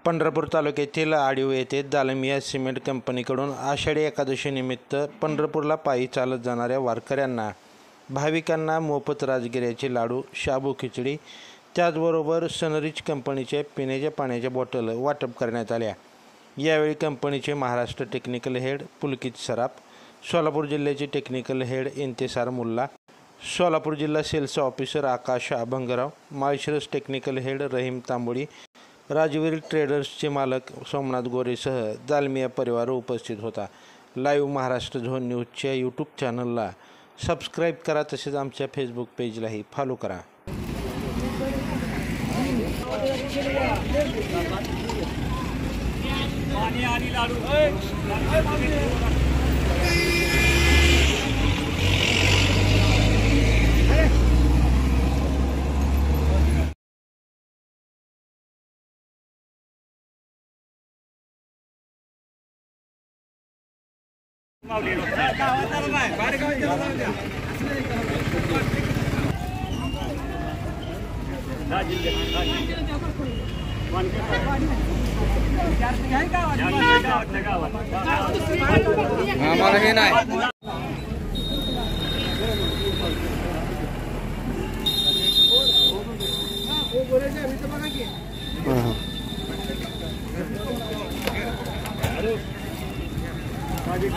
पंढरपूर तालुक्यातील आडिव येथे दालमिया सिमेंट कंपनीकडून आषाढी एकादशीनिमित्त पंढरपूरला पायी चालत जाणाऱ्या वारकऱ्यांना भाविकांना मोफत राजगिऱ्याचे लाडू, शाबू खिचडी, त्याचबरोबर सनरिच कंपनीचे पिण्याच्या पाण्याच्या बॉटल वाटप करण्यात आल्या। यावेळी कंपनीचे महाराष्ट्र टेक्निकल हेड पुलकित सराफ, सोलापूर जिल्ह्याचे टेक्निकल हेड इंतेसार मुल्ला, सोलापूर जिल्हा सेल्स ऑफिसर आकाश अभंगराव, माळशिरस टेक्निकल हेड रहीम तांबोळी, राजवीर ट्रेडर्सचे मालक सोमनाथ गोरेसह दालमिया परिवार उपस्थित होता। लाईव्ह महाराष्ट्र झोन न्यूजच्या यूट्यूब चॅनलला सबस्क्राईब करा, तसेच आमच्या फेसबुक पेजलाही फॉलो करा। आम्हाला हे नाही माझी